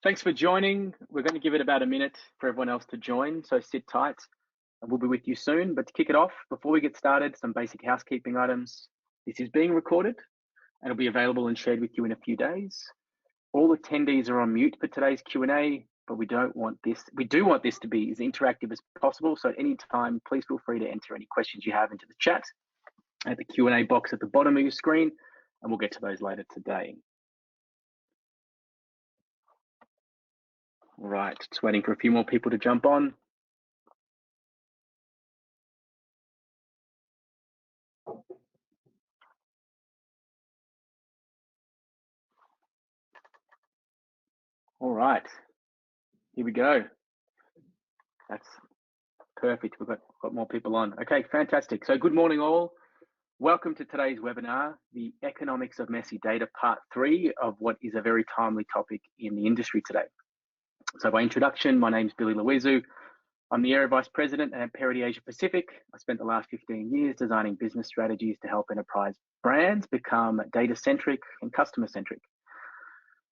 Thanks for joining. We're going to give it about a minute for everyone else to join, so sit tight and we'll be with you soon. But to kick it off, before we get started, some basic housekeeping items. This is being recorded and it'll be available and shared with you in a few days. All attendees are on mute for today's Q&A, but we do want this to be as interactive as possible. So at any time, please feel free to enter any questions you have into the chat at the Q&A box at the bottom of your screen, and we'll get to those later today. All right, just waiting for a few more people to jump on. All right, here we go. That's perfect. We've got more people on. Okay, fantastic. So good morning all. Welcome to today's webinar, The Economics of Messy Data, Part 3 of what is a very timely topic in the industry today. So by introduction, my name's Billy Loizu. I'm the Area Vice President at Amperity Asia Pacific. I spent the last 15 years designing business strategies to help enterprise brands become data-centric and customer-centric.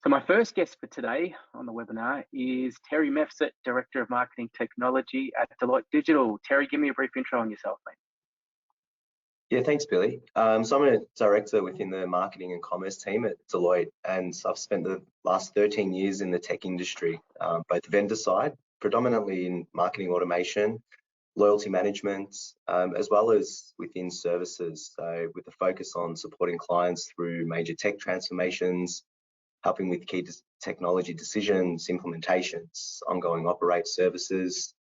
So my first guest for today on the webinar is Terry Mefset, Director of Marketing Technology at Deloitte Digital. Terry, give me a brief intro on yourself, mate. Yeah, thanks, Billy. So I'm a director within the marketing and commerce team at Deloitte, and I've spent the last 13 years in the tech industry, both vendor side, predominantly in marketing automation, loyalty management, as well as within services. So with the focus on supporting clients through major tech transformations, helping with key technology decisions, implementations, ongoing operate services.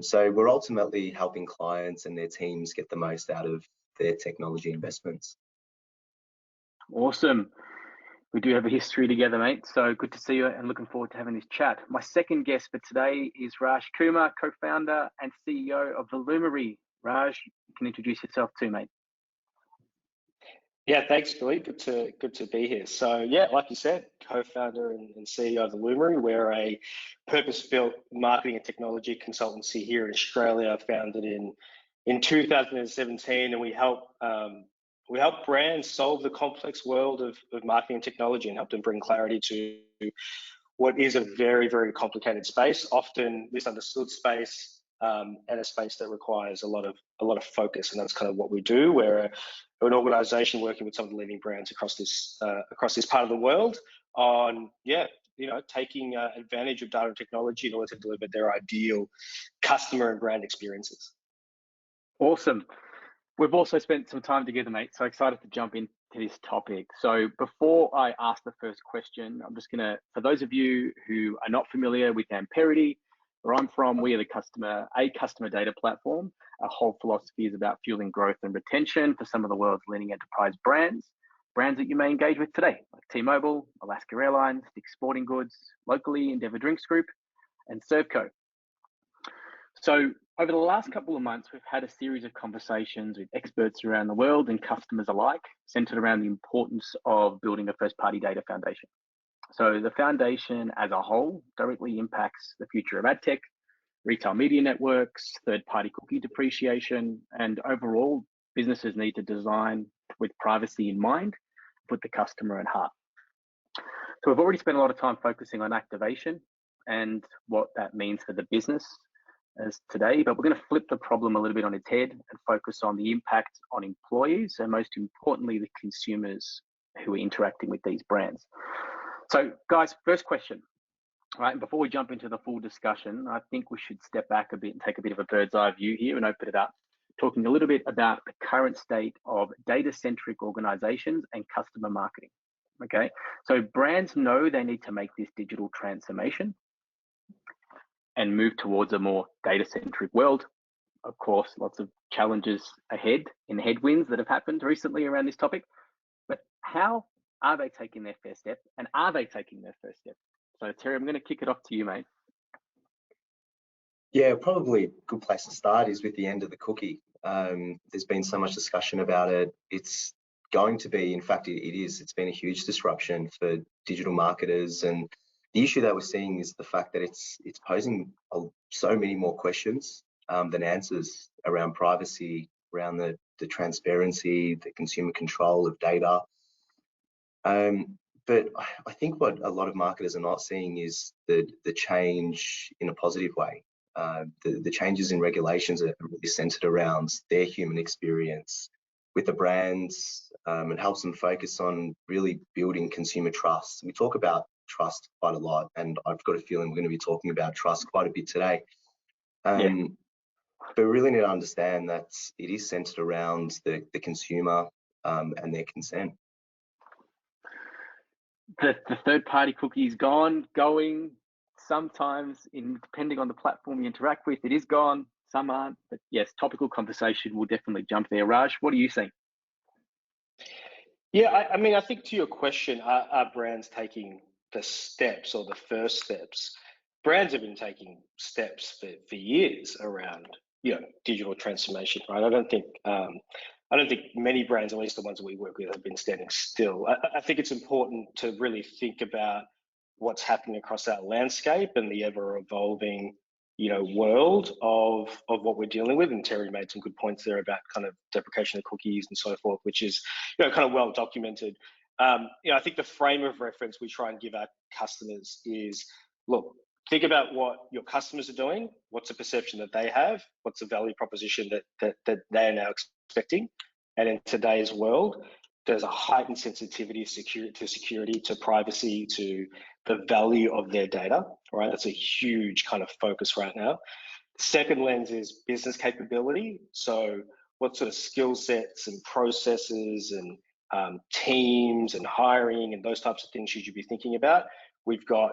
So we're ultimately helping clients and their teams get the most out of their technology investments. Awesome. We do have a history together, mate. So good to see you and looking forward to having this chat. My second guest for today is Raj Kumar, co-founder and CEO of Volumery. Raj, you can introduce yourself too, mate. Yeah, thanks, Billy. Good to be here. So yeah, like you said, co-founder and CEO of Volumery. We're a purpose-built marketing and technology consultancy here in Australia, founded in 2017, and we help brands solve the complex world of marketing and technology and help them bring clarity to what is a very, very complicated space, often misunderstood space, and a space that requires a lot of focus. And that's kind of what we do. We're an organization working with some of the leading brands across this part of the world on, taking advantage of data and technology in order to deliver their ideal customer and brand experiences. Awesome. We've also spent some time together, mate, so excited to jump into this topic. So before I ask the first question, I'm just gonna, for those of you who are not familiar with Amperity, where I'm from, we are a customer data platform. Our whole philosophy is about fueling growth and retention for some of the world's leading enterprise brands that you may engage with today, like T-Mobile, Alaska Airlines, Dick's Sporting Goods, locally Endeavour Drinks Group, and Servco. So over the last couple of months, we've had a series of conversations with experts around the world and customers alike, centered around the importance of building a first-party data foundation. So the foundation as a whole directly impacts the future of ad tech, retail media networks, third-party cookie depreciation, and overall, businesses need to design with privacy in mind, put the customer at heart. So we've already spent a lot of time focusing on activation and what that means for the business as today, but we're going to flip the problem a little bit on its head and focus on the impact on employees and most importantly, the consumers who are interacting with these brands. So guys, first question, right? And before we jump into the full discussion, I think we should step back a bit and take a bit of a bird's eye view here and open it up, talking a little bit about the current state of data-centric organizations and customer marketing, okay? So brands know they need to make this digital transformation and move towards a more data-centric world. Of course, lots of challenges ahead and headwinds that have happened recently around this topic, but how are they taking their first step, and are they taking their first step? So Terry, I'm going to kick it off to you, mate. Yeah, probably a good place to start is with the end of the cookie. There's been so much discussion about it. It's going to be, in fact, it is. It's been a huge disruption for digital marketers, and the issue that we're seeing is the fact that it's posing so many more questions than answers around privacy, around the transparency, the consumer control of data. But I think what a lot of marketers are not seeing is the change in a positive way. The changes in regulations are really centered around their human experience with the brands, and helps them focus on really building consumer trust. We talk about trust quite a lot, and I've got a feeling we're going to be talking about trust quite a bit today. But we really need to understand that it is centered around the consumer and their consent. The third-party cookie is gone, going. Sometimes, depending on the platform you interact with, it is gone. Some aren't. But yes, topical conversation will definitely jump there. Raj, what do you think? Yeah, I mean, I think to your question, are brands taking the steps or the first steps? Brands have been taking steps for years around, digital transformation, right? I don't think many brands, at least the ones that we work with, have been standing still. I think it's important to really think about what's happening across that landscape and the ever-evolving, world of what we're dealing with. And Terry made some good points there about kind of deprecation of cookies and so forth, which is, kind of well documented. I think the frame of reference we try and give our customers is, look, think about what your customers are doing. What's the perception that they have? What's the value proposition that they are now expecting? And in today's world, there's a heightened sensitivity to security, to privacy, to the value of their data, right? That's a huge kind of focus right now. The second lens is business capability. So what sort of skill sets and processes and teams and hiring and those types of things should you be thinking about? We've got,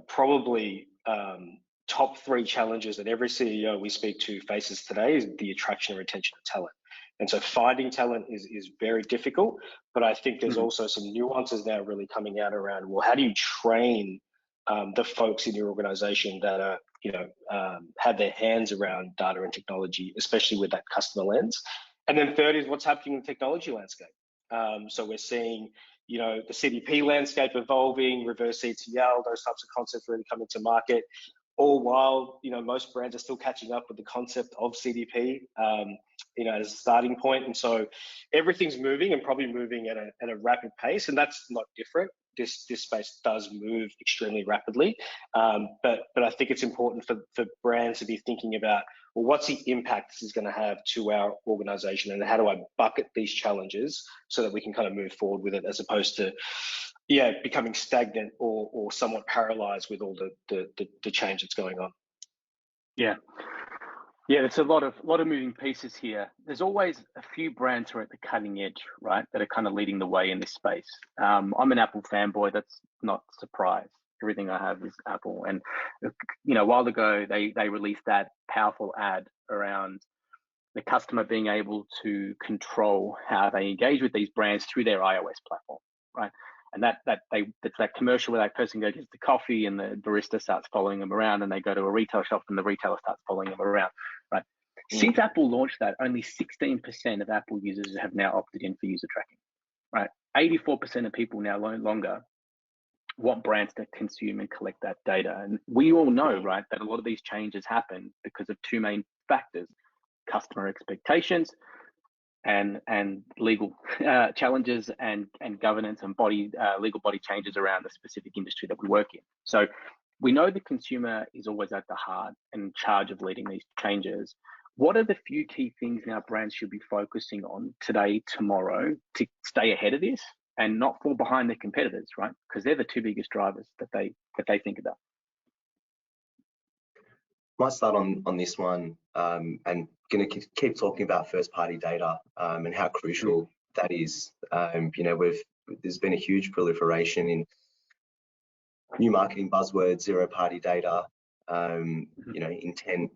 probably top 3 challenges that every CEO we speak to faces today is the attraction and retention of talent. And so finding talent is very difficult, but I think there's also some nuances now really coming out around, well, how do you train the folks in your organization that are, have their hands around data and technology, especially with that customer lens? And then third is what's happening in the technology landscape. So we're seeing, the CDP landscape evolving, reverse ETL, those types of concepts really coming to market. All while, most brands are still catching up with the concept of CDP, as a starting point. And so everything's moving and probably moving at a rapid pace, and that's not different. This space does move extremely rapidly, but I think it's important for brands to be thinking about, well, what's the impact this is going to have to our organization, and how do I bucket these challenges so that we can kind of move forward with it, as opposed to becoming stagnant or somewhat paralyzed with all the change that's going on. Yeah, there's a lot of moving pieces here. There's always a few brands who are at the cutting edge, right, that are kind of leading the way in this space. I'm an Apple fanboy. That's not a surprise. Everything I have is Apple. And, a while ago, they released that powerful ad around the customer being able to control how they engage with these brands through their iOS platform, right? And that's that commercial where that person goes, gets the coffee and the barista starts following them around, and they go to a retail shop and the retailer starts following them around, right? Since Apple launched that, only 16% of Apple users have now opted in for user tracking, right? 84% of people now no longer want brands to consume and collect that data. And we all know, right, that a lot of these changes happen because of 2 main factors: customer expectations and legal challenges and governance and legal body changes around the specific industry that we work in. So we know the consumer is always at the heart and in charge of leading these changes. What are the few key things now brands should be focusing on today, tomorrow, to stay ahead of this and not fall behind their competitors, right? Because they're the 2 biggest drivers that they think about. Might start on this one, and going to keep talking about first-party data and how crucial that is. There's been a huge proliferation in new marketing buzzwords, zero-party data, intent,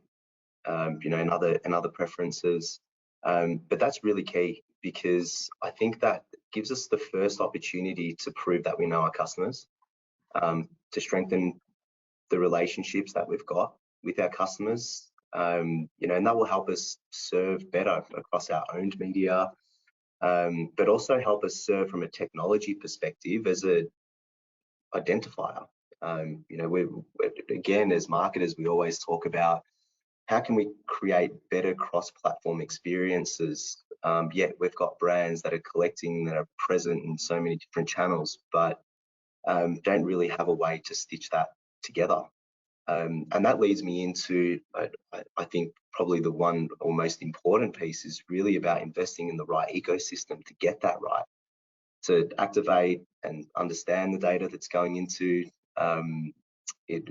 and other preferences. But that's really key, because I think that gives us the first opportunity to prove that we know our customers, to strengthen the relationships that we've got with our customers, and that will help us serve better across our owned media, but also help us serve from a technology perspective as a identifier. Again, as marketers, we always talk about how can we create better cross-platform experiences, yet we've got brands that are collecting, that are present in so many different channels, but don't really have a way to stitch that together. And that leads me into, I think, probably the one or most important piece is really about investing in the right ecosystem to get that right, to activate and understand the data that's going into it,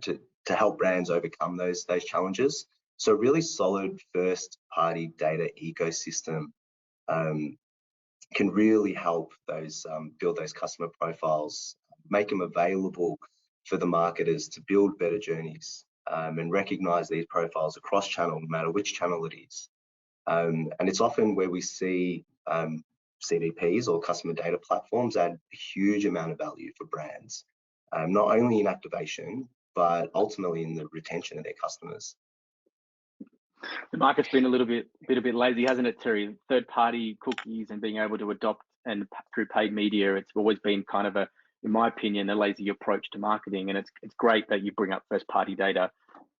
to help brands overcome those challenges. So really solid first-party data ecosystem can really help those build those customer profiles, make them available for the marketers to build better journeys and recognize these profiles across channel, no matter which channel it is. And it's often where we see CDPs or customer data platforms add a huge amount of value for brands, not only in activation, but ultimately in the retention of their customers. The market's been a little bit lazy, hasn't it, Terry? Third-party cookies and being able to adopt and through paid media, it's always been kind of in my opinion, a lazy approach to marketing. And it's great that you bring up first-party data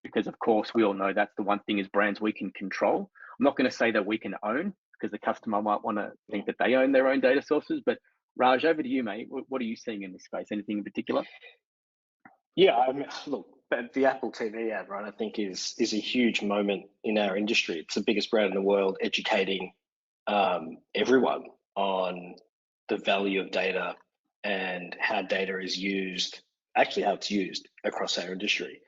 because, of course, we all know that's the one thing as brands we can control. I'm not going to say that we can own because the customer might want to think that they own their own data sources. But Raj, over to you, mate. What are you seeing in this space? Anything in particular? Yeah, I mean, look, the Apple TV ad, right, I think is a huge moment in our industry. It's the biggest brand in the world, educating everyone on the value of data and how data is used, actually how it's used across our industry.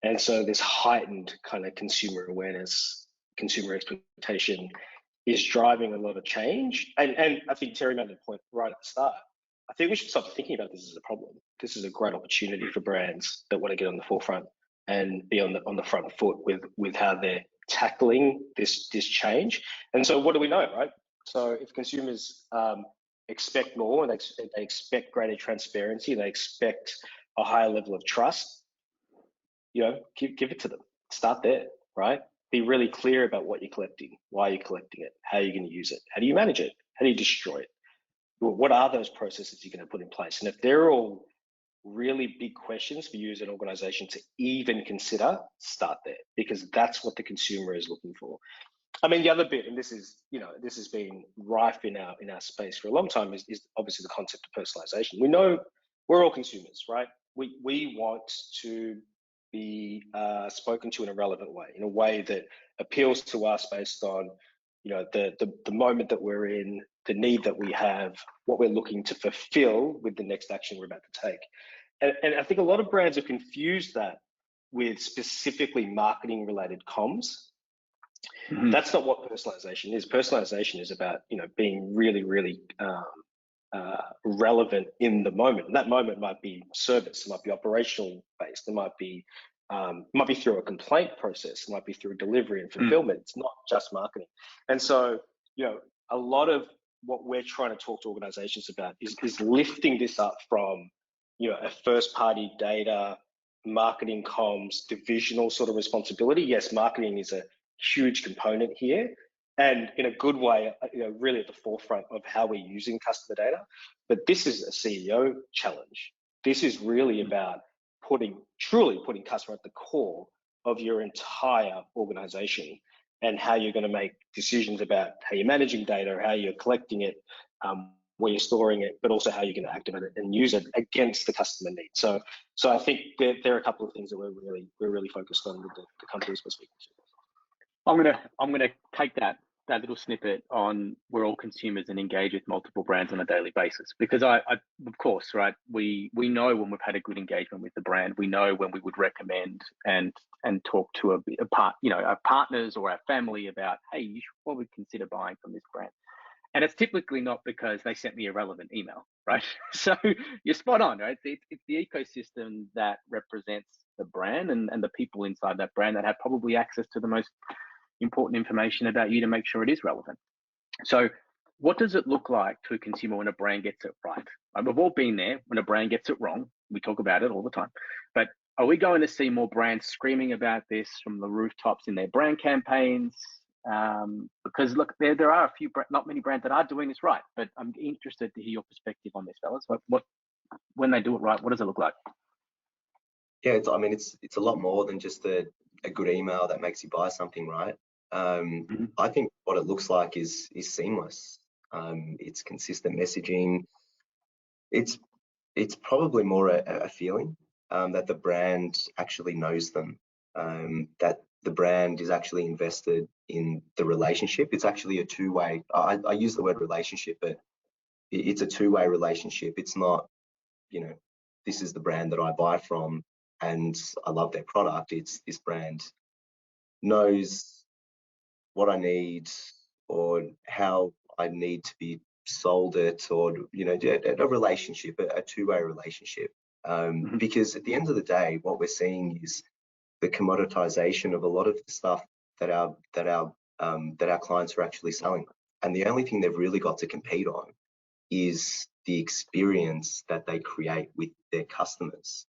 And so this heightened kind of consumer awareness, consumer expectation is driving a lot of change. And I think Terry made the point right at the start. I think we should stop thinking about this as a problem. This is a great opportunity for brands that want to get on the forefront and be on the front foot with how they're tackling this change. And so what do we know, right? So if consumers expect more, and they expect greater transparency, they expect a higher level of trust, give it to them. Start there, right? Be really clear about what you're collecting, why you're collecting it, how you're going to use it, how do you manage it, how do you destroy it? What are those processes you're going to put in place? And if they're all really big questions for you as an organization to even consider, start there, because that's what the consumer is looking for. I mean, the other bit, and this has been rife in our space for a long time, is obviously the concept of personalization. We know we're all consumers, right? We want to be spoken to in a relevant way, in a way that appeals to us based on the moment that we're in, the need that we have, what we're looking to fulfill with the next action we're about to take. And I think a lot of brands have confused that with specifically marketing related comms. Mm-hmm. That's not what personalization is. Personalization is about being really, really relevant in the moment. And that moment might be service, it might be operational based, it might be through a complaint process, it might be through delivery and fulfillment. It's not just marketing. And so, a lot of what we're trying to talk to organizations about is lifting this up from, a first party data, marketing comms, divisional sort of responsibility. Yes, marketing is a huge component here, and in a good way, really at the forefront of how we're using customer data. But this is a CEO challenge. This is really about truly putting customer at the core of your entire organization and how you're going to make decisions about how you're managing data, how you're collecting it, where you're storing it, but also how you're going to activate it and use it against the customer needs. So I think there are a couple of things that we're really focused on with the companies we're speaking to. I'm gonna take that little snippet on we're all consumers and engage with multiple brands on a daily basis, because I of course, right, we know when we've had a good engagement with the brand. We know when we would recommend and talk to our partners or our family about, hey, what would consider buying from this brand. And it's typically not because they sent me a relevant email, right? So you're spot on, right? It's the ecosystem that represents the brand and the people inside that brand that have probably access to the most important information about you to make sure it is relevant. So what does it look like to a consumer when a brand gets it right? We've all been there when a brand gets it wrong. We talk about it all the time. But are we going to see more brands screaming about this from the rooftops in their brand campaigns? Because look, there are not many brands that are doing this right, but I'm interested to hear your perspective on this, fellas. What when they do it right, what does it look like? Yeah, it's a lot more than just a good email that makes you buy something, right? I think what it looks like is seamless. It's consistent messaging. It's it's probably more a feeling that the brand actually knows them, that the brand is actually invested in the relationship. It's actually a two-way. I use the word relationship, but it's a two-way relationship. It's not, you know, this is the brand that I buy from and I love their product. It's this brand knows what I need or how I need to be sold it, or, you know, a relationship, a two-way relationship. Because at the end of the day, what we're seeing is the commoditization of a lot of the stuff that our clients are actually selling, and the only thing they've really got to compete on is the experience that they create with their customers.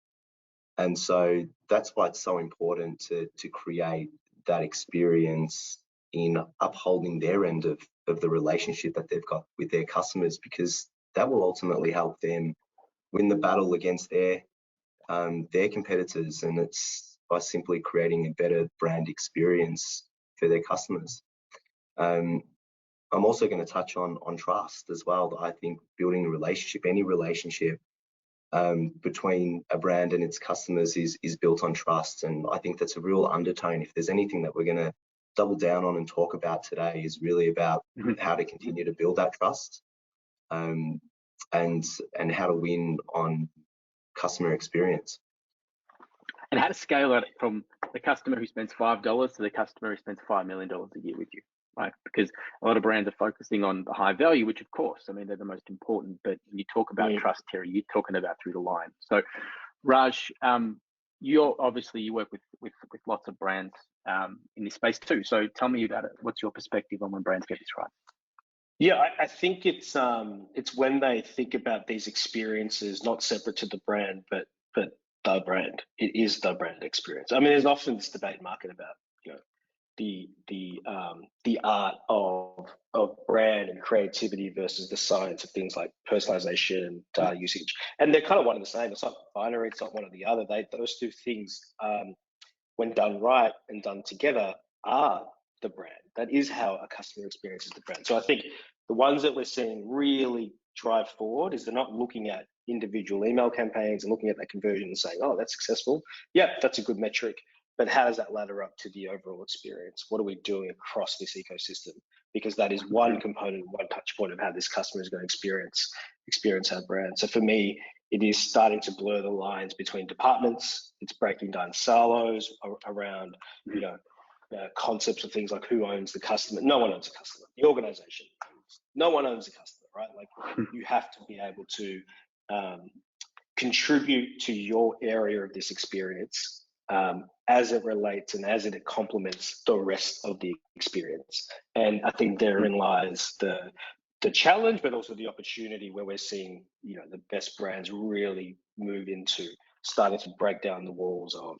And so that's why it's so important to create that experience in upholding their end of the relationship that they've got with their customers, because that will ultimately help them win the battle against their competitors, and it's by simply creating a better brand experience for their customers. I'm also going to touch on trust as well. I think building a relationship, any relationship between a brand and its customers is built on trust, and I think that's a real undertone. If there's anything that we're going to double down on and talk about today, is really about how to continue to build that trust, and how to win on customer experience. And how to scale it from the customer who spends $5 to the customer who spends $5 million a year with you, right? Because a lot of brands are focusing on the high value, which of course, I mean, they're the most important, but when you talk about trust, Terry, you're talking about through the line. So Raj, you work with lots of brands in this space too. So tell me about it. What's your perspective on when brands get this right? Yeah, I think it's when they think about these experiences, not separate to the brand, but the brand. It is the brand experience. I mean, there's often this debate in market about, you know, the art of brand and creativity versus the science of things like personalization and data usage, and they're kind of one and the same. It's not binary. It's not one or the other. Those two things, when done right and done together, are the brand. That is how a customer experiences the brand. So I think the ones that we're seeing really drive forward is they're not looking at individual email campaigns and looking at that conversion and saying, oh, that's successful. Yeah, that's a good metric. But how does that ladder up to the overall experience? What are we doing across this ecosystem? Because that is one component, one touch point of how this customer is going to experience our brand. So for me, it is starting to blur the lines between departments. It's breaking down silos around, you know, concepts of things like who owns the customer. No one owns a customer. The organization owns. No one owns a customer, right? Like, you have to be able to contribute to your area of this experience as it relates and as it complements the rest of the experience. And I think therein lies the challenge, but also the opportunity where we're seeing, you know, the best brands really move into starting to break down the walls of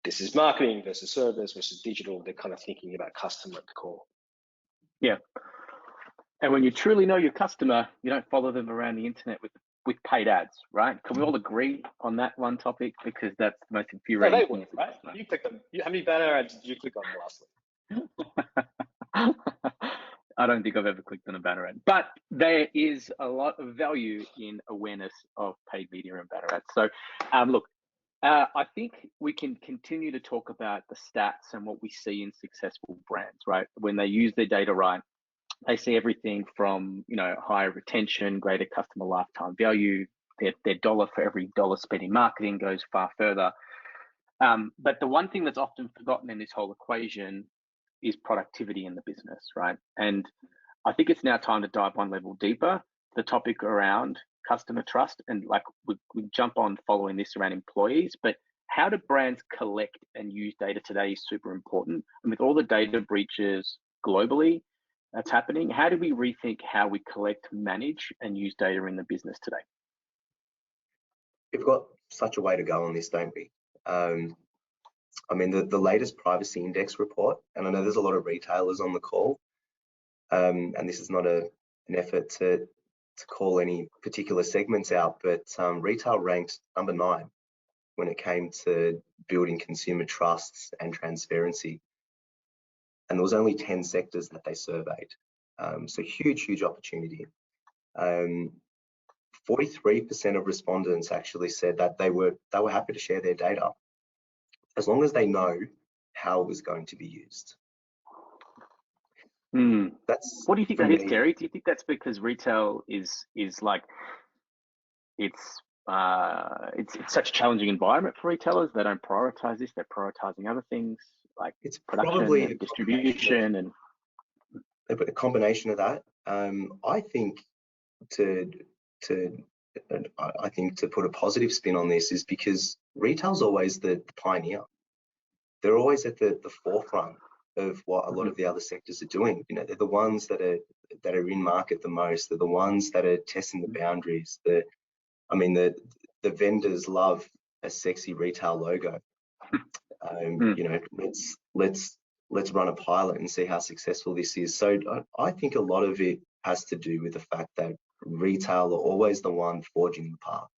this is marketing versus service versus digital. They're kind of thinking about customer at the core. Yeah. And when you truly know your customer, you don't follow them around the internet with paid ads, right? Can we all agree on that one topic? Because that's the most infuriating thing. Work, right? You click them. How many banner ads did you click on last week? I don't think I've ever clicked on a banner ad, but there is a lot of value in awareness of paid media and banner ads. So look, I think we can continue to talk about the stats and what we see in successful brands, right? When they use their data right, they see everything from, you know, higher retention, greater customer lifetime value. Their dollar for every dollar spent in marketing goes far further. But the one thing that's often forgotten in this whole equation is productivity in the business, right? And I think it's now time to dive one level deeper, the topic around customer trust, and like we jump on following this around employees, but how do brands collect and use data today is super important. And with all the data breaches globally that's happening, how do we rethink how we collect, manage, and use data in the business today? We've got such a way to go on this, don't we? I mean, the latest privacy index report, and I know there's a lot of retailers on the call, and this is not an effort to call any particular segments out, but retail ranked number 9 when it came to building consumer trusts and transparency. And there was only 10 sectors that they surveyed. So huge opportunity. 43% of respondents actually said that they were happy to share their data as long as they know how it was going to be used. That's, what do you think for that is, me, Terry? Do you think that's because retail is like it's such a challenging environment for retailers? They don't prioritize this; they're prioritizing other things like it's production probably and distribution and a combination of that. I think to put a positive spin on this is because retail's always the pioneer. They're always at the forefront of what a lot of the other sectors are doing. You know, they're the ones that are in market the most. They're the ones that are testing the boundaries. The vendors love a sexy retail logo. You know, let's run a pilot and see how successful this is. So I think a lot of it has to do with the fact that retail are always the one forging the path,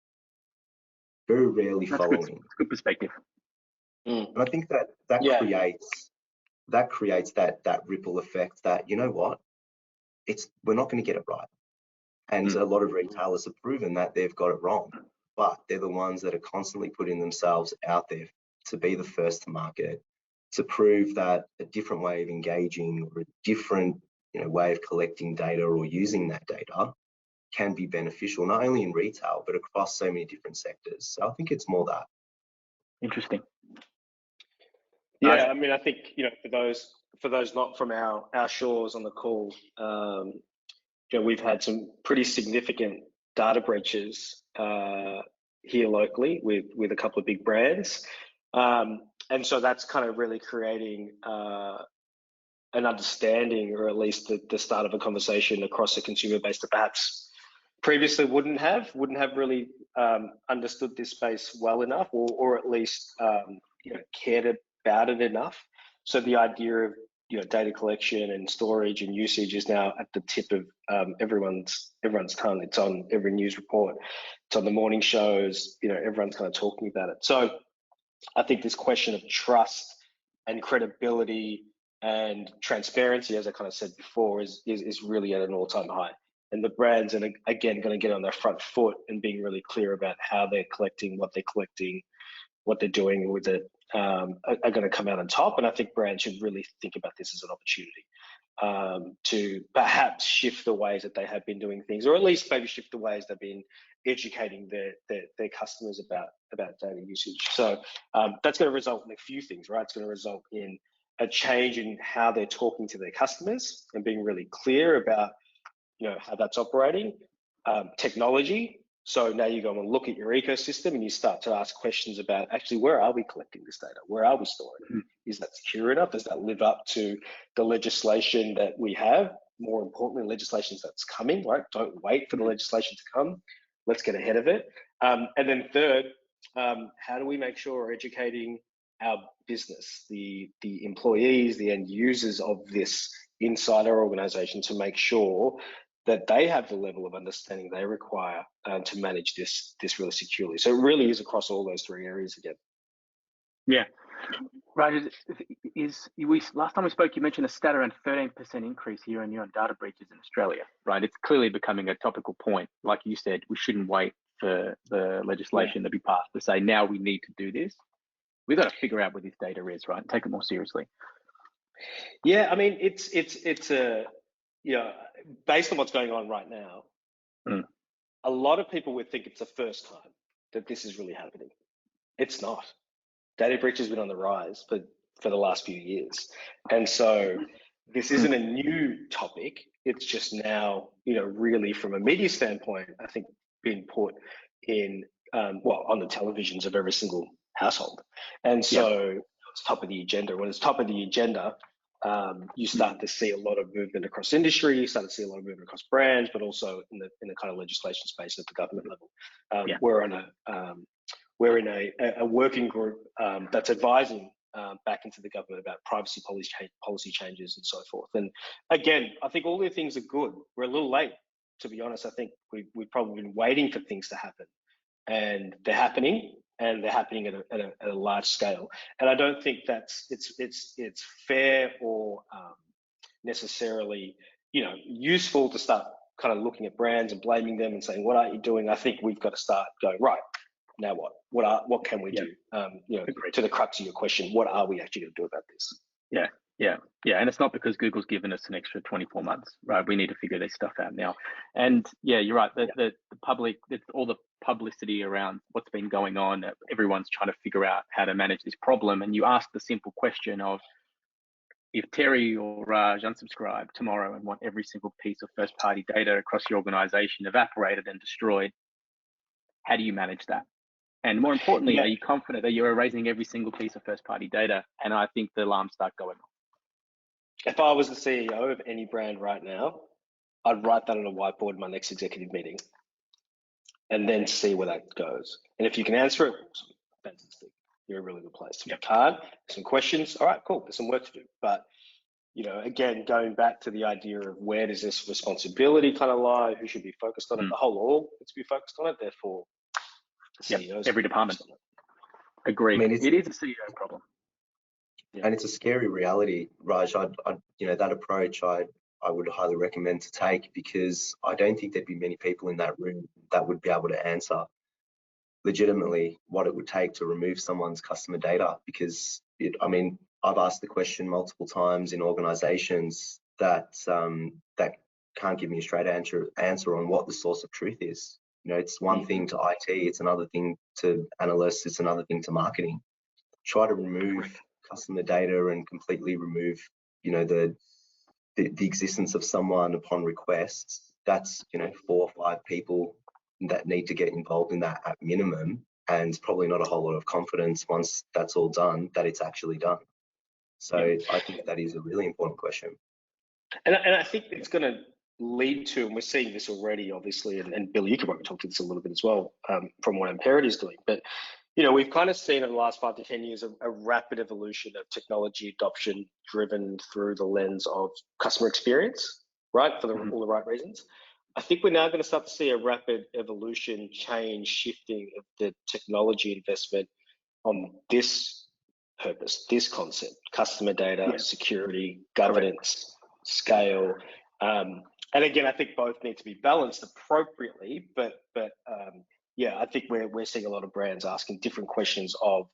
very rarely following. That's good perspective. And I think that creates that ripple effect that, you know what, we're not going to get it right. And a lot of retailers have proven that they've got it wrong, but they're the ones that are constantly putting themselves out there to be the first to market, to prove that a different way of engaging or a different, you know, way of collecting data or using that data can be beneficial, not only in retail, but across so many different sectors. So I think it's more that. Interesting. Yeah, I mean, I think, you know, for those not from our shores on the call, you know, we've had some pretty significant data breaches here locally with a couple of big brands, and so that's kind of really creating an understanding, or at least the start of a conversation across the consumer base that perhaps previously wouldn't have really understood this space well enough, or at least you know, cared about it enough. So the idea of, you know, data collection and storage and usage is now at the tip of everyone's tongue. It's on every news report. It's on the morning shows. You know, everyone's kind of talking about it. So I think this question of trust and credibility and transparency, as I kind of said before, is really at an all-time high. And the brands are, again, going to get on their front foot and being really clear about how they're collecting, what they're doing with it, are going to come out on top. And I think brands should really think about this as an opportunity to perhaps shift the ways that they have been doing things, or at least maybe shift the ways they've been educating their customers about data usage. So that's going to result in a few things, right? It's going to result in a change in how they're talking to their customers and being really clear about, you know, how that's operating. Technology. So now you go and look at your ecosystem and you start to ask questions about, actually, where are we collecting this data? Where are we storing it? Is that secure enough? Does that live up to the legislation that we have? More importantly, legislation that's coming, right? Don't wait for the legislation to come. Let's get ahead of it. And then third, how do we make sure we're educating our business, the employees, the end users of this inside our organization, to make sure that they have the level of understanding they require to manage this really securely. So it really is across all those three areas again. Yeah, right. Last time we spoke, you mentioned a stat around 13% increase year on year on data breaches in Australia, right? It's clearly becoming a topical point. Like you said, we shouldn't wait for the legislation to be passed to say, now we need to do this. We've got to figure out where this data is, right? And take it more seriously. Yeah, I mean, it's a, you know, based on what's going on right now, a lot of people would think it's the first time that this is really happening. It's not. Data breach has been on the rise for the last few years. And so this isn't a new topic. It's just now, you know, really from a media standpoint, I think being put in, on the televisions of every single household. And so it's top of the agenda. When it's top of the agenda, you start to see a lot of movement across industry. You start to see a lot of movement across brands, but also in the kind of legislation space at the government level. We're in a working group that's advising back into the government about privacy policy changes and so forth. And again, I think all the things are good. We're a little late, to be honest. I think we've probably been waiting for things to happen, and they're happening. And they're happening at a large scale. And I don't think that's it's fair or necessarily, you know, useful to start kind of looking at brands and blaming them and saying, what aren't you doing? I think we've got to start going, right, now what? What can we do? You know, to the crux of your question, what are we actually going to do about this? Yeah. And it's not because Google's given us an extra 24 months, right? We need to figure this stuff out now. And yeah, you're right. The public, it's all the publicity around what's been going on. Everyone's trying to figure out how to manage this problem. And you ask the simple question of, if Terry or Raj unsubscribe tomorrow and want every single piece of first-party data across your organization evaporated and destroyed, how do you manage that? And more importantly, are you confident that you're erasing every single piece of first-party data? And I think the alarms start going off. If I was the CEO of any brand right now, I'd write that on a whiteboard in my next executive meeting and then see where that goes. And if you can answer it, fantastic. You're a really good place. If you can't, some questions, all right, cool, there's some work to do. But, you know, again, going back to the idea of where does this responsibility kind of lie, who should be focused on it, the whole org needs to be focused on it, therefore, the CEOs. Every department. Agree. I mean, it is a CEO problem. And it's a scary reality, Raj. You know, that approach I would highly recommend to take, because I don't think there'd be many people in that room that would be able to answer legitimately what it would take to remove someone's customer data. Because I mean, I've asked the question multiple times in organizations that that can't give me a straight answer on what the source of truth is. You know, it's one thing to IT, it's another thing to analysts, it's another thing to marketing. Try to remove customer data and completely remove, you know, the existence of someone upon requests. That's, you know, 4 or 5 people that need to get involved in that at minimum, and probably not a whole lot of confidence once that's all done that it's actually done. So I think that is a really important question. And I think it's going to lead to, and we're seeing this already, obviously, and Bill, you could probably talk to this a little bit as well, from what Imperity is doing, but you know, we've kind of seen in the last 5 to 10 years a rapid evolution of technology adoption driven through the lens of customer experience, right? For all the right reasons. I think we're now going to start to see a rapid evolution, change, shifting of the technology investment on this purpose, this concept: customer data, security, governance, scale. And again, I think both need to be balanced appropriately, but yeah, I think we're seeing a lot of brands asking different questions of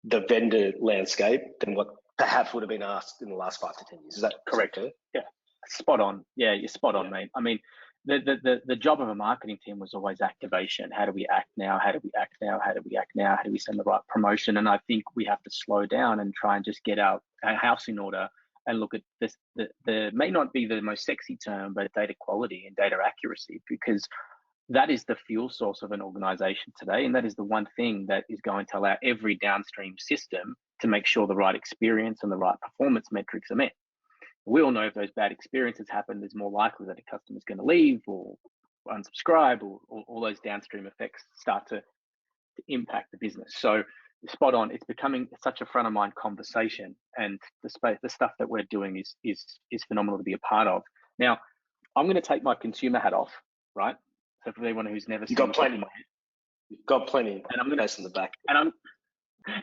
the vendor landscape than what perhaps would have been asked in the last 5 to 10 years. Is that correct? Yeah, spot on. Yeah, you're spot on, mate. I mean, the job of a marketing team was always activation. How do we act now? How do we act now? How do we act now? How do we send the right promotion? And I think we have to slow down and try and just get our house in order and look at this. The may not be the most sexy term, but data quality and data accuracy, because that is the fuel source of an organization today. And that is the one thing that is going to allow every downstream system to make sure the right experience and the right performance metrics are met. We all know if those bad experiences happen, there's more likely that a customer is going to leave or unsubscribe, or all those downstream effects start to impact the business. So spot on, it's becoming such a front of mind conversation, and the stuff that we're doing is phenomenal to be a part of. Now, I'm going to take my consumer hat off, right? So for anyone who's never seen, got plenty, and I'm going to pass in the back. And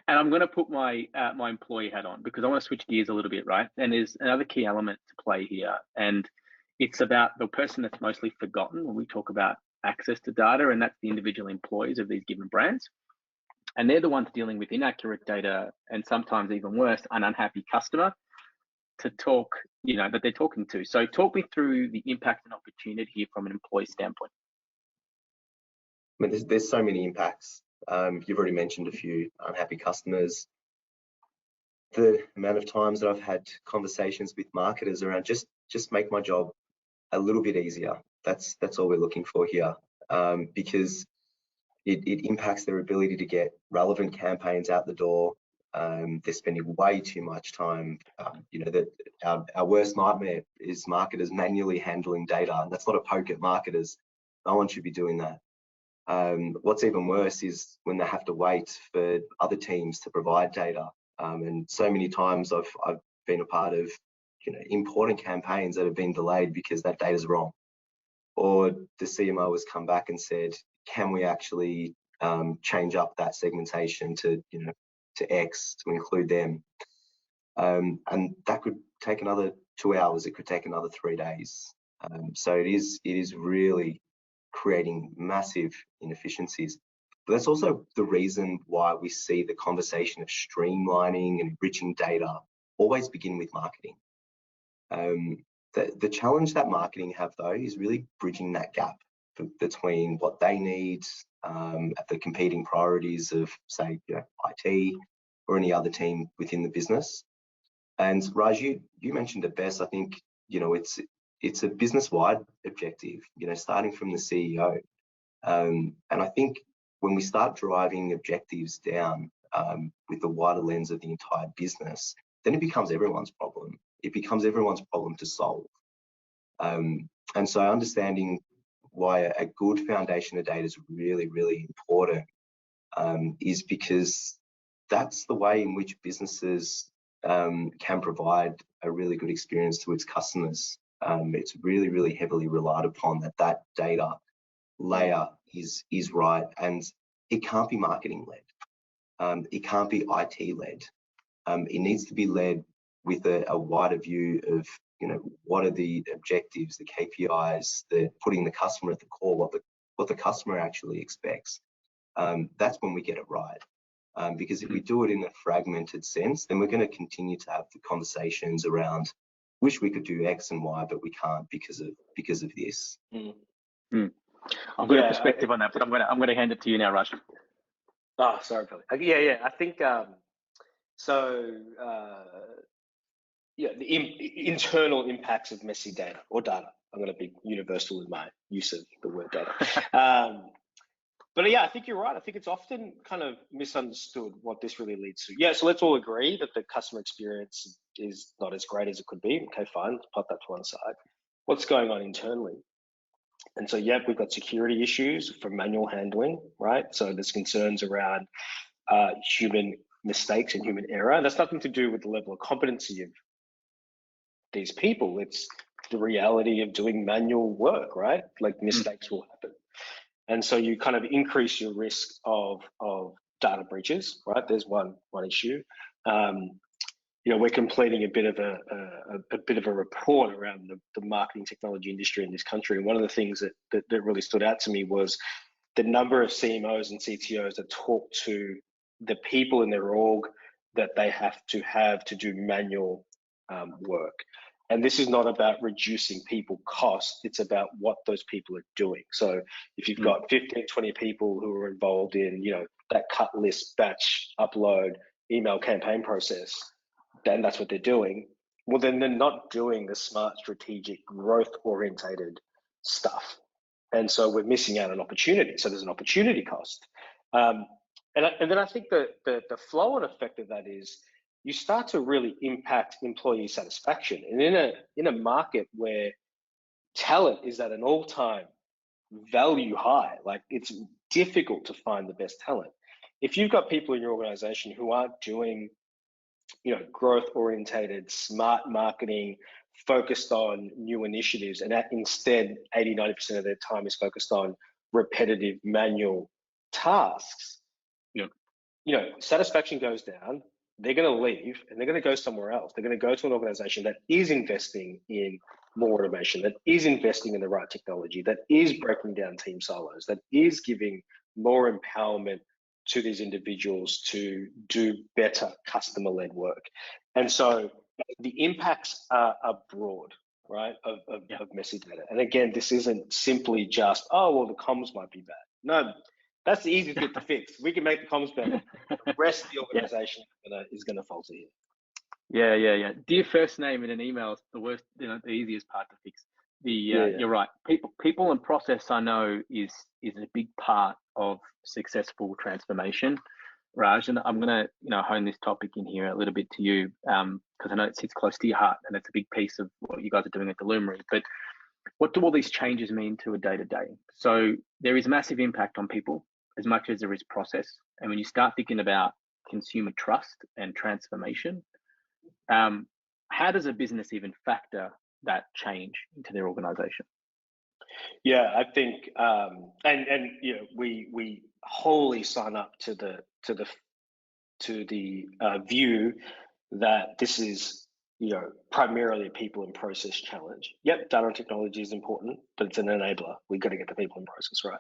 I'm going to put my my employee hat on, because I want to switch gears a little bit, right? And there's another key element to play here, and it's about the person that's mostly forgotten when we talk about access to data, and that's the individual employees of these given brands. And they're the ones dealing with inaccurate data, and sometimes even worse, an unhappy customer to talk, you know, that they're talking to. So talk me through the impact and opportunity here from an employee standpoint. I mean, there's so many impacts. You've already mentioned a few: unhappy customers. The amount of times that I've had conversations with marketers around just make my job a little bit easier. That's all we're looking for here, because it impacts their ability to get relevant campaigns out the door. They're spending way too much time. You know, that our worst nightmare is marketers manually handling data, and that's not a poke at marketers. No one should be doing that. What's even worse is when they have to wait for other teams to provide data. And so many times I've been a part of, you know, important campaigns that have been delayed because that data is wrong, or the CMO has come back and said, can we actually change up that segmentation to, you know, to X to include them? And that could take another 2 hours. It could take another 3 days. So it is really creating massive inefficiencies. But that's also the reason why we see the conversation of streamlining and enriching data always begin with marketing. The challenge that marketing have though is really bridging that gap between what they need, the competing priorities of, say, IT or any other team within the business. And Raj, you mentioned it best. I think it's a business-wide objective. Starting from the CEO, and I think when we start driving objectives down with the wider lens of the entire business, then it becomes everyone's problem. It becomes everyone's problem to solve. And so understanding why a good foundation of data is really, really important is because that's the way in which businesses can provide a really good experience to its customers. It's really, really heavily relied upon that data layer is right, and it can't be marketing led. It can't be IT led. It needs to be led with a wider view of what are the objectives, the KPIs, putting the customer at the core, what the customer actually expects. That's when we get it right. Because if we do it in a fragmented sense, then we're going to continue to have the conversations around wish we could do X and Y, but we can't because of this. I've got a perspective on that, but I'm going to hand it to you now, Raj. Oh, sorry, Billy. Yeah. I think the internal impacts of messy data or data. I'm going to be universal in my use of the word data. But yeah, I think you're right. I think it's often kind of misunderstood what this really leads to. Yeah, so let's all agree that the customer experience is not as great as it could be. Okay, fine, let's put that to one side. What's going on internally? And so, yeah, we've got security issues for manual handling, right? So there's concerns around human mistakes and human error. And that's nothing to do with the level of competency of these people. It's the reality of doing manual work, right? Like mistakes will happen. And so you kind of increase your risk of data breaches, right? There's one issue. We're completing a bit of a report around the marketing technology industry in this country, and one of the things that really stood out to me was the number of CMOs and CTOs that talk to the people in their org that they have to do manual work. And this is not about reducing people costs, it's about what those people are doing. So if you've got 15, 20 people who are involved in, that cut list, batch, upload, email campaign process, then that's what they're doing. Well, then they're not doing the smart, strategic, growth-orientated stuff. And so we're missing out on opportunity. So there's an opportunity cost. And then I think the flow-on effect of that is you start to really impact employee satisfaction. And in a market where talent is at an all-time value high, like it's difficult to find the best talent. If you've got people in your organization who aren't doing, growth-orientated, smart marketing, focused on new initiatives, and that instead 80-90% of their time is focused on repetitive manual tasks, satisfaction goes down. They're going to leave and they're going to go somewhere else. They're going to go to an organization that is investing in more automation, that is investing in the right technology, that is breaking down team silos, that is giving more empowerment to these individuals to do better customer-led work. And so the impacts are broad, right, of messy data. And again, this isn't simply just, the comms might be bad. No, that's the easiest bit to fix. We can make the comms better. The rest of the organization is going to falter here. Yeah. Dear first name in an email is the worst, the easiest part to fix. You're right. People and process, I know, is a big part of successful transformation, Raj. And I'm going to hone this topic in here a little bit to you because I know it sits close to your heart and it's a big piece of what you guys are doing at the Lumery. But what do all these changes mean to a day-to-day? So there is a massive impact on people as much as there is process. And when you start thinking about consumer trust and transformation, how does a business even factor that change into their organization? Yeah, I think, we wholly sign up to the view that this is, primarily a people and process challenge. Yep, data and technology is important, but it's an enabler. We've got to get the people and process right.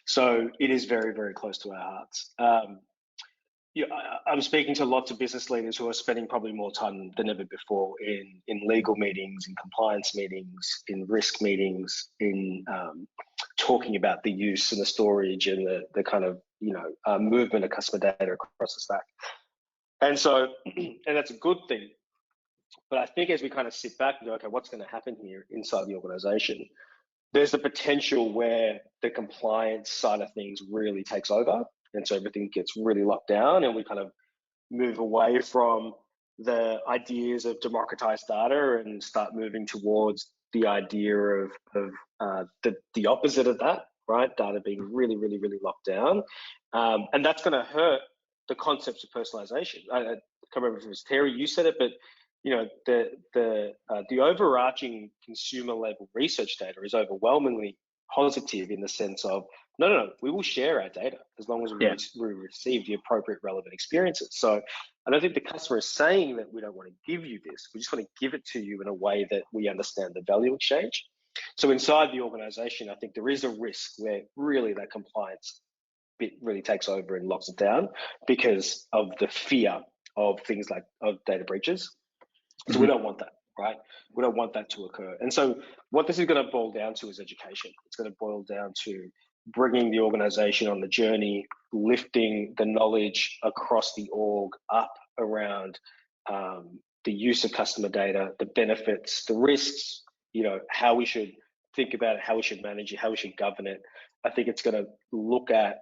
So it is very, very close to our hearts. I'm speaking to lots of business leaders who are spending probably more time than ever before in legal meetings, in compliance meetings, in risk meetings, in talking about the use and the storage and the kind of movement of customer data across the stack. And so, and that's a good thing. But I think as we kind of sit back and go, okay, what's going to happen here inside the organization? There's the potential where the compliance side of things really takes over. And so everything gets really locked down and we kind of move away from the ideas of democratized data and start moving towards the idea of the opposite of that, right? Data being really, really, really locked down. And that's going to hurt the concepts of personalization. I can't remember if it was Terry, you said it, but the overarching consumer level research data is overwhelmingly positive in the sense of no, we will share our data as long as we receive the appropriate relevant experiences. So I don't think the customer is saying that we don't want to give you this. We just want to give it to you in a way that we understand the value exchange. So inside the organization, I think there is a risk where really that compliance bit really takes over and locks it down because of the fear of things like of data breaches. So we don't want that, right? We don't want that to occur. And so what this is going to boil down to is education. It's going to boil down to bringing the organization on the journey, lifting the knowledge across the org up around the use of customer data, the benefits, the risks, how we should think about it, how we should manage it, how we should govern it. I think it's going to look at,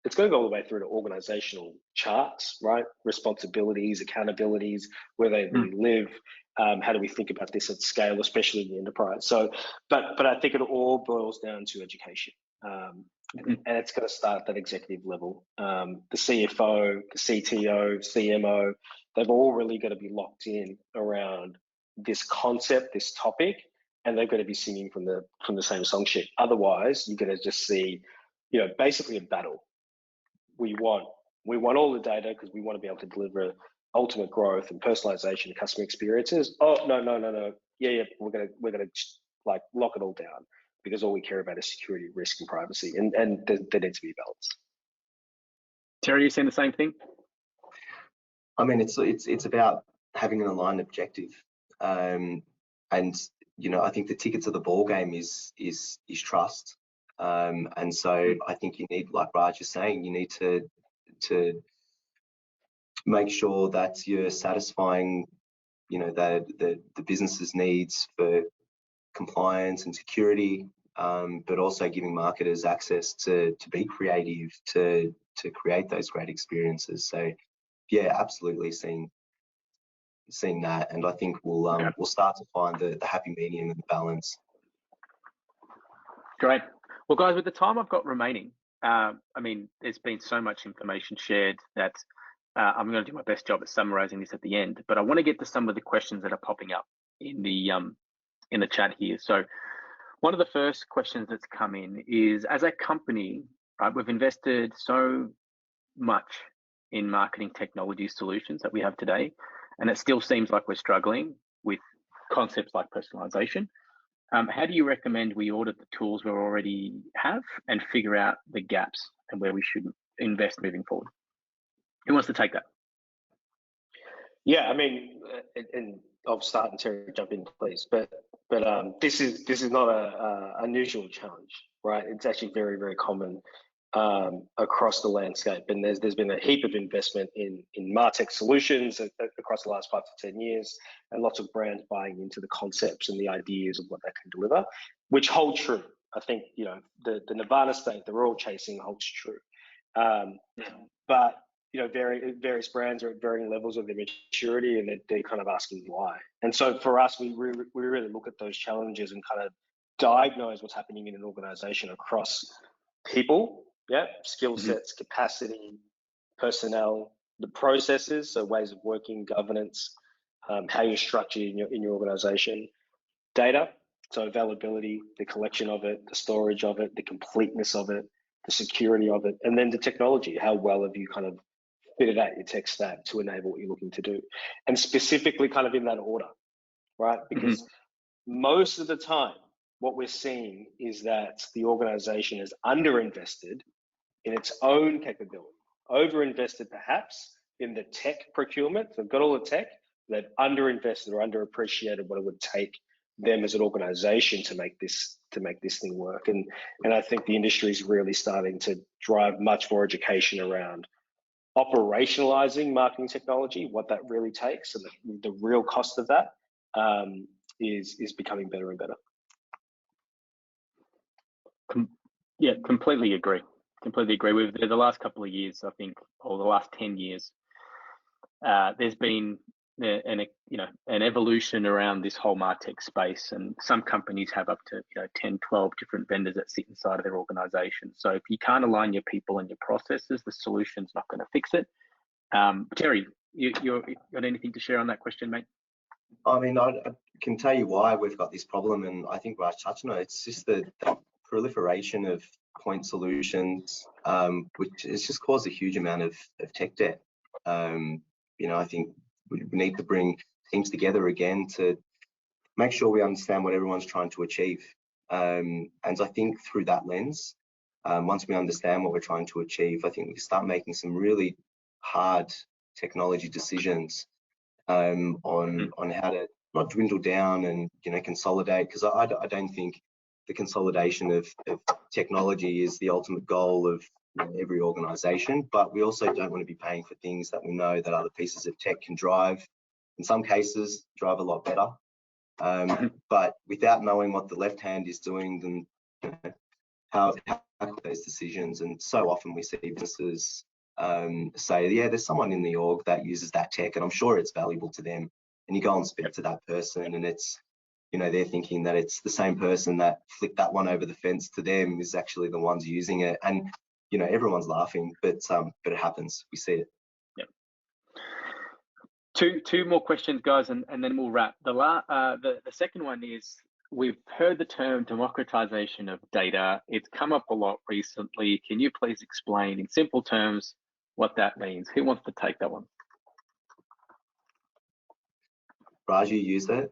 it's going to go all the way through to organizational charts, right? Responsibilities, accountabilities, where they really live. How do we think about this at scale, especially in the enterprise? So, but I think it all boils down to education. And it's going to start at that executive level. The CFO, the CTO, CMO, they've all really got to be locked in around this concept, this topic, and they've got to be singing from the same song sheet. Otherwise, you're going to just see, basically a battle. We want all the data because we want to be able to deliver ultimate growth and personalization and customer experiences. Oh, no. Yeah, we're gonna like lock it all down because all we care about is security, risk, and privacy, and there needs to be a balance. Terry, you saying the same thing? I mean, it's about having an aligned objective, and I think the ticket to the ball game is trust. And so I think you need, like Raj is saying, you need to make sure that you're satisfying, the business's needs for compliance and security, but also giving marketers access to be creative, to create those great experiences. So yeah, absolutely seeing that, and I think we'll start to find the happy medium and the balance. Great. Well, guys, with the time I've got remaining, I mean, there's been so much information shared that I'm going to do my best job at summarizing this at the end. But I want to get to some of the questions that are popping up in the chat here. So one of the first questions that's come in is, as a company, right, we've invested so much in marketing technology solutions that we have today, and it still seems like we're struggling with concepts like personalization. How do you recommend we audit the tools we already have and figure out the gaps and where we should invest moving forward? Who wants to take that? Yeah, I mean, and I'll start and Terry jump in, please. But this is not a unusual challenge, right? It's actually very, very common across the landscape, and there's been a heap of investment in MarTech solutions across the last 5 to 10 years, and lots of brands buying into the concepts and the ideas of what they can deliver, which hold true. I think the Nirvana state they're all chasing holds true, but various brands are at varying levels of their maturity, and they're kind of asking why. And so for us, we really look at those challenges and kind of diagnose what's happening in an organization across people. Yeah, skill sets, capacity, personnel, the processes, so ways of working, governance, how you're structured in your organization, data, so availability, the collection of it, the storage of it, the completeness of it, the security of it, and then the technology. How well have you kind of fit it out your tech stack to enable what you're looking to do, and specifically kind of in that order, right? Because most of the time, what we're seeing is that the organization is underinvested in its own capability, overinvested perhaps in the tech procurement. They've got all the tech, they've underinvested or underappreciated what it would take them as an organization to make this thing work. And I think the industry is really starting to drive much more education around operationalizing marketing technology, what that really takes, and the real cost of that is becoming better and better. Yeah, completely agree. Completely agree. With the last couple of years, I think, or the last 10 years, there's been an evolution around this whole MarTech space, and some companies have up to 10, 12 different vendors that sit inside of their organization. So if you can't align your people and your processes, the solution's not going to fix it. Terry, you got anything to share on that question, mate? I mean, I can tell you why we've got this problem, and I think Raj touched on it. It's just the proliferation of point solutions, which has just caused a huge amount of tech debt. I think we need to bring teams together again to make sure we understand what everyone's trying to achieve. And I think through that lens, once we understand what we're trying to achieve, I think we can start making some really hard technology decisions on how to not dwindle down and consolidate, because I don't think the consolidation of technology is the ultimate goal of every organization, but we also don't want to be paying for things that we know that other pieces of tech can drive, in some cases drive a lot better, but without knowing what the left hand is doing, then how those decisions. And so often we see businesses say, yeah, there's someone in the org that uses that tech and I'm sure it's valuable to them, and you go and speak to that person and it's they're thinking that it's the same person that flicked that one over the fence to them is actually the ones using it, and everyone's laughing, but it happens. We see it. Yep. Two more questions, guys, and then we'll wrap. The second one is, we've heard the term democratization of data. It's come up a lot recently. Can you please explain in simple terms what that means? Who wants to take that one? Raj, you use that?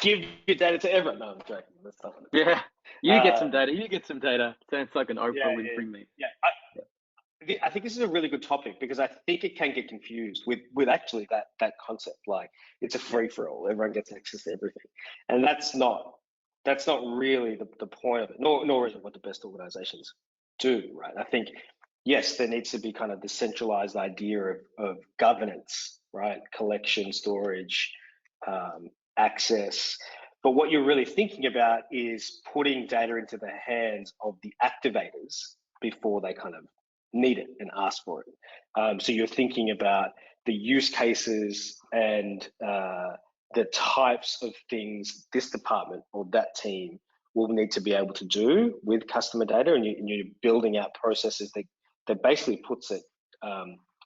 Give your data to everyone. No, I'm joking. That's not yeah, you get some data. You get some data. Sounds like an Oprah Winfrey meme. Yeah, I think this is a really good topic, because I think it can get confused with actually that concept. Like, it's a free for all. Everyone gets access to everything, and that's not really the point of it. Nor is it what the best organizations do, right? I think, yes, there needs to be kind of the centralized idea of governance, right? Collection, storage, access. But what you're really thinking about is putting data into the hands of the activators before they kind of need it and ask for it. So you're thinking about the use cases and the types of things this department or that team will need to be able to do with customer data, and you're building out processes that basically puts it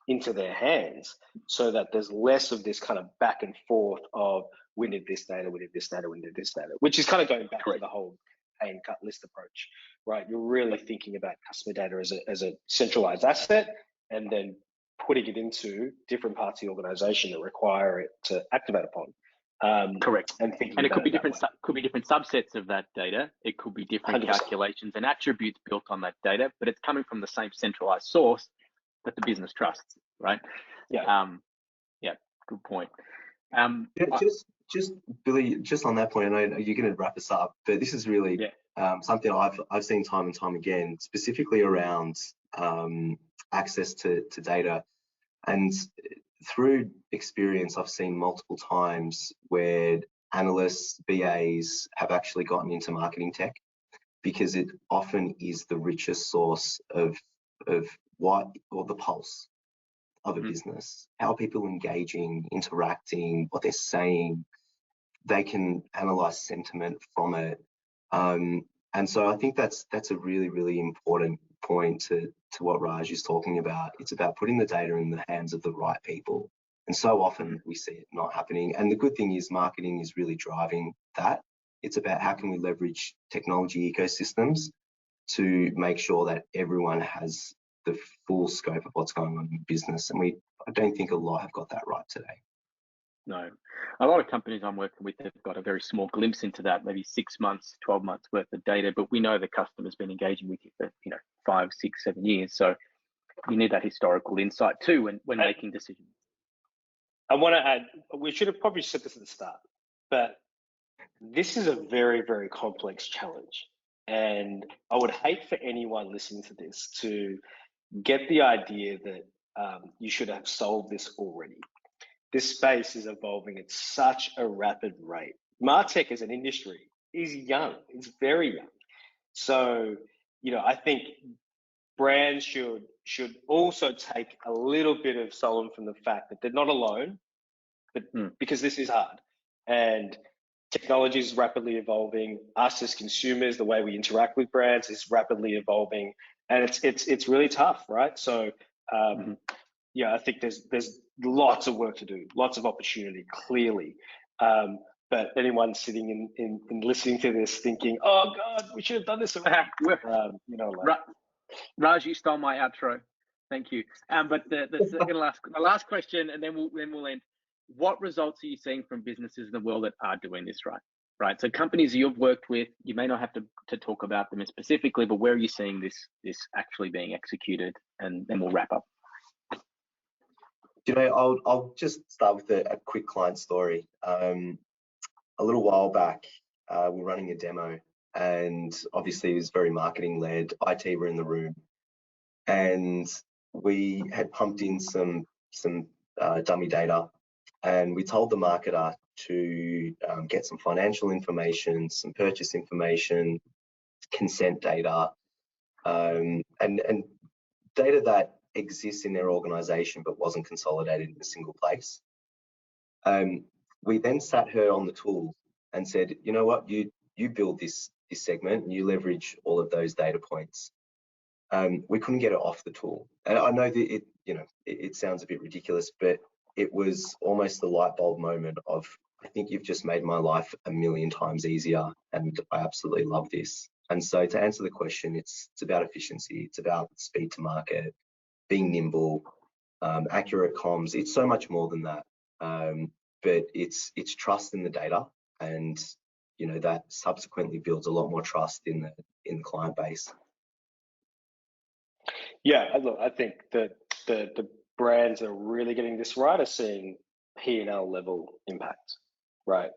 into their hands, so that there's less of this kind of back and forth of, we need this data, we need this data, we need this data, which is kind of going back to the whole pay and cut list approach, right? You're really thinking about customer data as a centralized asset, and then putting it into different parts of the organization that require it to activate upon. Correct. And it could be different subsets of that data. It could be different 100%. Calculations and attributes built on that data, but it's coming from the same centralized source that the business trusts, right? Yeah. Good point. Just Billy, just on that point, I know you're going to wrap us up, but this is really something I've seen time and time again, specifically around access to data. And through experience, I've seen multiple times where analysts, BAs have actually gotten into marketing tech, because it often is the richest source of what, or the pulse of a business. How are people engaging, interacting, what they're saying? They can analyze sentiment from it. And so I think that's a really, really important point to what Raj is talking about. It's about putting the data in the hands of the right people. And so often we see it not happening. And the good thing is marketing is really driving that. It's about how can we leverage technology ecosystems to make sure that everyone has the full scope of what's going on in business. And I don't think a lot have got that right today. No, a lot of companies I'm working with have got a very small glimpse into that, maybe 6 months, 12 months worth of data, but we know the customer's been engaging with you for 5, 6, 7 years. So you need that historical insight too when making decisions. I want to add, we should have probably said this at the start, but this is a very, very complex challenge. And I would hate for anyone listening to this to get the idea that you should have solved this already. This space is evolving at such a rapid rate. MarTech as an industry is young, it's very young. So, I think brands should also take a little bit of solace from the fact that they're not alone, but because this is hard. And technology is rapidly evolving. Us as consumers, the way we interact with brands is rapidly evolving, and it's really tough, right? So, I think there's lots of work to do, lots of opportunity, clearly. But anyone sitting in listening to this thinking, "Oh God, we should have done this already," Raj, you stole my outro. Thank you. But the last question, and then we'll end. What results are you seeing from businesses in the world that are doing this right? Right. So companies you've worked with, you may not have to talk about them specifically, but where are you seeing this actually being executed? And then we'll wrap up. I'll just start with a quick client story. A little while back, we're running a demo, and obviously it was very marketing led. IT were in the room, and we had pumped in some dummy data, and we told the marketer to get some financial information, some purchase information, consent data, and data that exists in their organization but wasn't consolidated in a single place. We then sat her on the tool and said, you know what, you build this segment and you leverage all of those data points. We couldn't get it off the tool. And I know that it sounds a bit ridiculous, but it was almost the light bulb moment of, I think you've just made my life a million times easier, and I absolutely love this. And so to answer the question, it's about efficiency, it's about speed to market, being nimble, accurate comms. It's so much more than that. But it's trust in the data, and that subsequently builds a lot more trust in the client base. Yeah, look, I think that the brands that are really getting this right are seeing P&L level impact, right?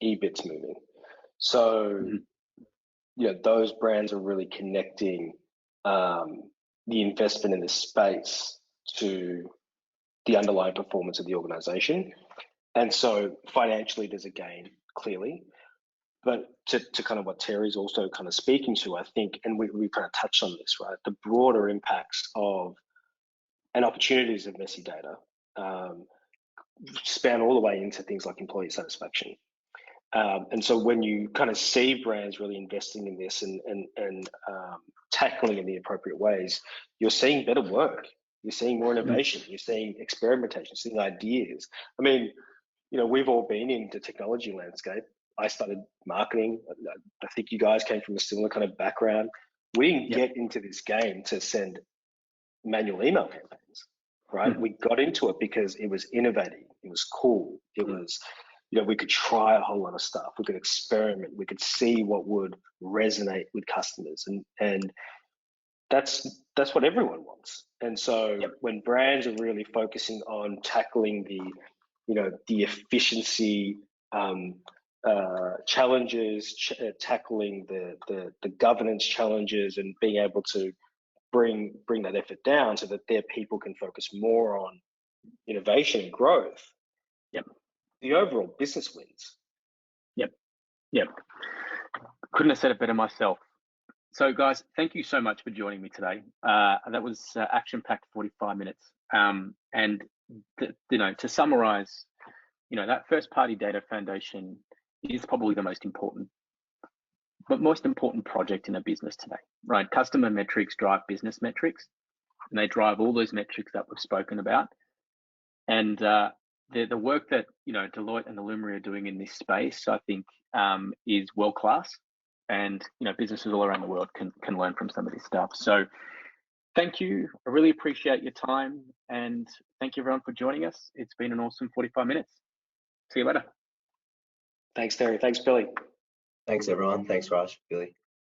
EBIT's moving. So, those brands are really connecting the investment in this space to the underlying performance of the organization. And so financially, there's a gain, clearly. But to kind of what Terry's also kind of speaking to, I think, and we kind of touched on this, right? The broader impacts of and opportunities of messy data span all the way into things like employee satisfaction. And so when you kind of see brands really investing in this and tackling it in the appropriate ways, you're seeing better work, you're seeing more innovation, you're seeing experimentation, you're seeing ideas. I mean, we've all been in the technology landscape. I started marketing. I think you guys came from a similar kind of background. We didn't get into this game to send manual email campaigns, right? We got into it because it was innovative, it was cool, it was, we could try a whole lot of stuff, we could experiment, we could see what would resonate with customers, and that's what everyone wants. And so when brands are really focusing on tackling the efficiency challenges, tackling the governance challenges, and being able to bring that effort down so that their people can focus more on innovation and growth, the overall business wins. Couldn't have said it better myself. So guys, thank you so much for joining me today. That was action-packed 45 minutes. And to summarize, that first-party data foundation is probably the most important project in a business today, right? Customer metrics drive business metrics, and they drive all those metrics that we've spoken about. And the work that Deloitte and Illumri are doing in this space, I think, is world class, and businesses all around the world can learn from some of this stuff. So thank you. I really appreciate your time, and thank you everyone for joining us. It's been an awesome 45 minutes. See you later. Thanks, Terry. Thanks, Billy. Thanks, everyone. Thanks, Raj, Billy.